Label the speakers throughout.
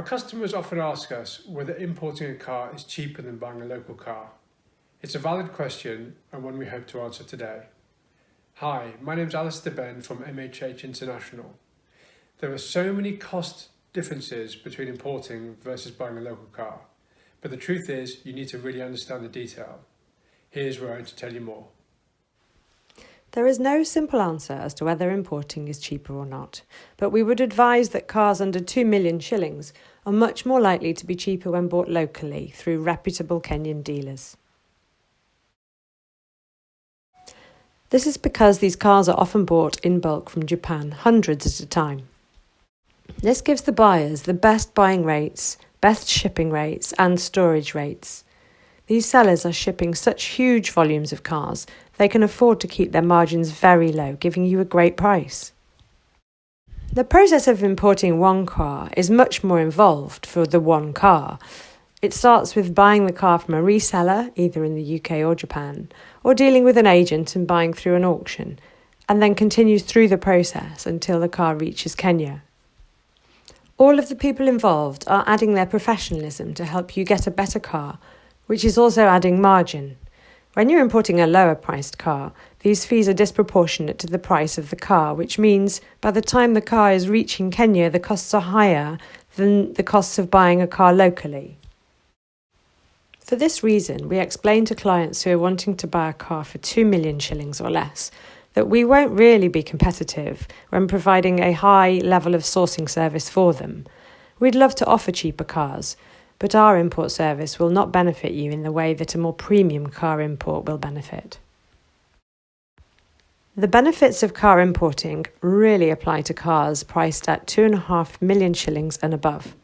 Speaker 1: customers often ask us whether importing a car is cheaper than buying a local car. It's a valid question and one we hope to answer today. Hi, my name's Alistair Ben from MHH International. There are so many cost differences between importing versus buying a local car, but the truth is you need to really understand the detail. Here's where I'm going to tell you more.
Speaker 2: There is no simple answer as to whether importing is cheaper or not, but we would advise that cars under 2 million shillings are much more likely to be cheaper when bought locally through reputable Kenyan dealers. This is because these cars are often bought in bulk from Japan, hundreds at a time. This gives the buyers the best buying rates, best shipping rates and storage rates. These sellers are shipping such huge volumes of cars, they can afford to keep their margins very low, giving you a great price. The process of importing one car is much more involved for the one car. It starts with buying the car from a reseller, either in the UK or Japan, or dealing with an agent and buying through an auction, and then continues through the process until the car reaches Kenya. All of the people involved are adding their professionalism to help you get a better car, which is also adding margin. When you're importing a lower priced car, these fees are disproportionate to the price of the car, which means by the time the car is reaching Kenya, the costs are higher than the costs of buying a car locally. For this reason, we explain to clients who are wanting to buy a car for 2 million shillings or less that we won't really be competitive when providing a high level of sourcing service for them. We'd love to offer cheaper cars, but our import service will not benefit you in the way that a more premium car import will benefit. The benefits of car importing really apply to cars priced at 2.5 million shillings and above.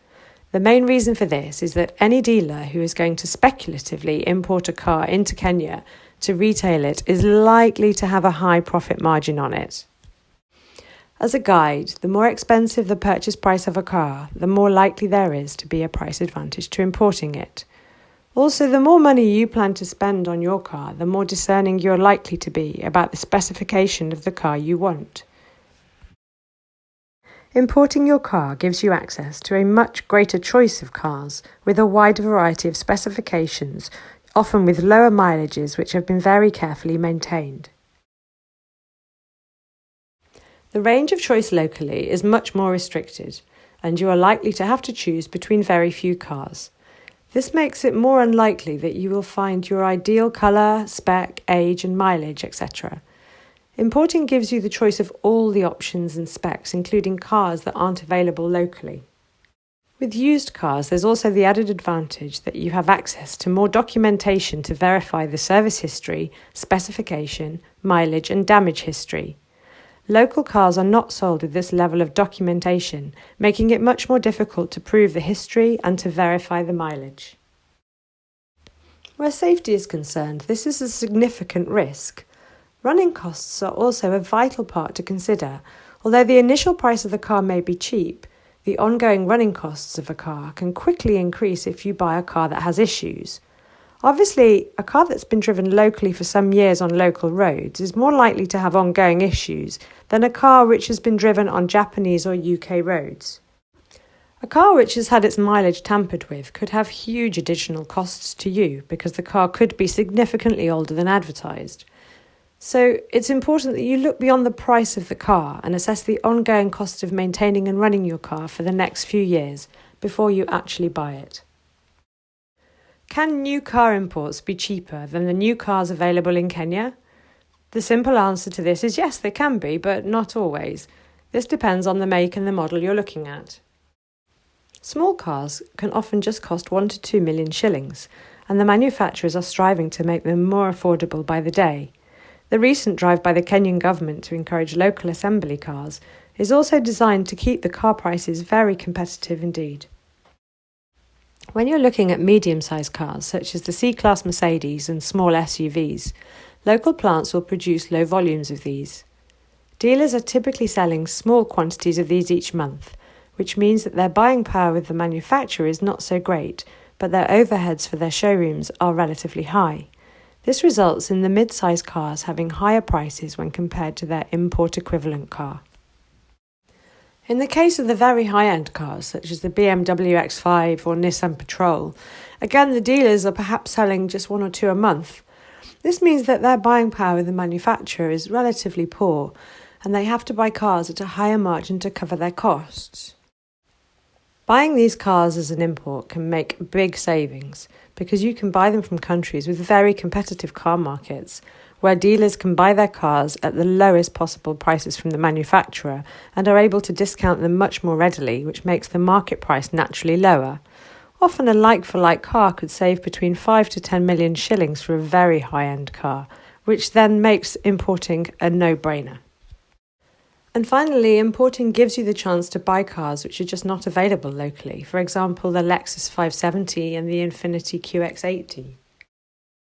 Speaker 2: The main reason for this is that any dealer who is going to speculatively import a car into Kenya to retail it is likely to have a high profit margin on it. As a guide, the more expensive the purchase price of a car, the more likely there is to be a price advantage to importing it. Also, the more money you plan to spend on your car, the more discerning you're likely to be about the specification of the car you want. Importing your car gives you access to a much greater choice of cars with a wide variety of specifications, often with lower mileages which have been very carefully maintained. The range of choice locally is much more restricted, and you are likely to have to choose between very few cars. This makes it more unlikely that you will find your ideal colour, spec, age and mileage, etc. Importing gives you the choice of all the options and specs, including cars that aren't available locally. With used cars, there's also the added advantage that you have access to more documentation to verify the service history, specification, mileage and damage history. Local cars are not sold with this level of documentation, making it much more difficult to prove the history and to verify the mileage. Where safety is concerned, this is a significant risk. Running costs are also a vital part to consider. Although the initial price of the car may be cheap, the ongoing running costs of a car can quickly increase if you buy a car that has issues. Obviously, a car that's been driven locally for some years on local roads is more likely to have ongoing issues than a car which has been driven on Japanese or UK roads. A car which has had its mileage tampered with could have huge additional costs to you because the car could be significantly older than advertised. So it's important that you look beyond the price of the car and assess the ongoing cost of maintaining and running your car for the next few years before you actually buy it. Can new car imports be cheaper than the new cars available in Kenya? The simple answer to this is yes, they can be, but not always. This depends on the make and the model you're looking at. Small cars can often just cost 1 to 2 million shillings, and the manufacturers are striving to make them more affordable by the day. The recent drive by the Kenyan government to encourage local assembly cars is also designed to keep the car prices very competitive indeed. When you're looking at medium-sized cars, such as the C-Class Mercedes and small SUVs, local plants will produce low volumes of these. Dealers are typically selling small quantities of these each month, which means that their buying power with the manufacturer is not so great, but their overheads for their showrooms are relatively high. This results in the mid-size cars having higher prices when compared to their import equivalent car. In the case of the very high-end cars, such as the BMW X5 or Nissan Patrol, again the dealers are perhaps selling just one or two a month. This means that their buying power with the manufacturer is relatively poor, and they have to buy cars at a higher margin to cover their costs. Buying these cars as an import can make big savings because you can buy them from countries with very competitive car markets, where dealers can buy their cars at the lowest possible prices from the manufacturer and are able to discount them much more readily, which makes the market price naturally lower. Often a like-for-like car could save between 5 to 10 million shillings for a very high-end car, which then makes importing a no-brainer. And finally, importing gives you the chance to buy cars which are just not available locally. For example, the Lexus 570 and the Infiniti QX80.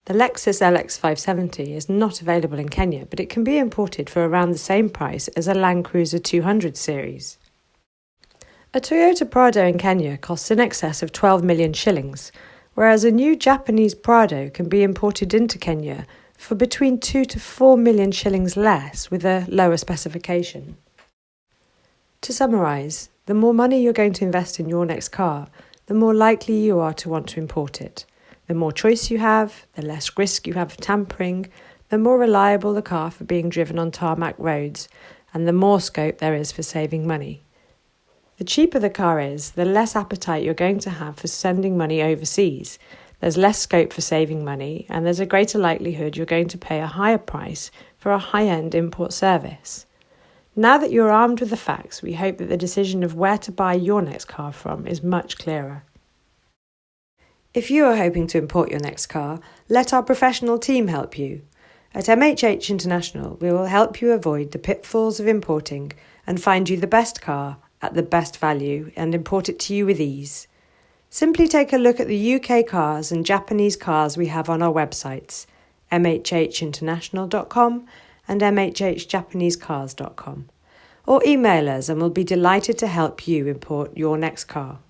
Speaker 2: The Lexus LX 570 is not available in Kenya, but it can be imported for around the same price as a Land Cruiser 200 series. A Toyota Prado in Kenya costs in excess of 12 million shillings, whereas a new Japanese Prado can be imported into Kenya for between 2 to 4 million shillings less with a lower specification. To summarise, the more money you're going to invest in your next car, the more likely you are to want to import it. The more choice you have, the less risk you have of tampering, the more reliable the car for being driven on tarmac roads, and the more scope there is for saving money. The cheaper the car is, the less appetite you're going to have for sending money overseas. There's less scope for saving money, and there's a greater likelihood you're going to pay a higher price for a high-end import service. Now that you're armed with the facts, we hope that the decision of where to buy your next car from is much clearer. If you are hoping to import your next car, let our professional team help you. At MHH International, we will help you avoid the pitfalls of importing and find you the best car at the best value and import it to you with ease. Simply take a look at the UK cars and Japanese cars we have on our websites, mhhinternational.com and mhhjapanesecars.com, or email us and we'll be delighted to help you import your next car.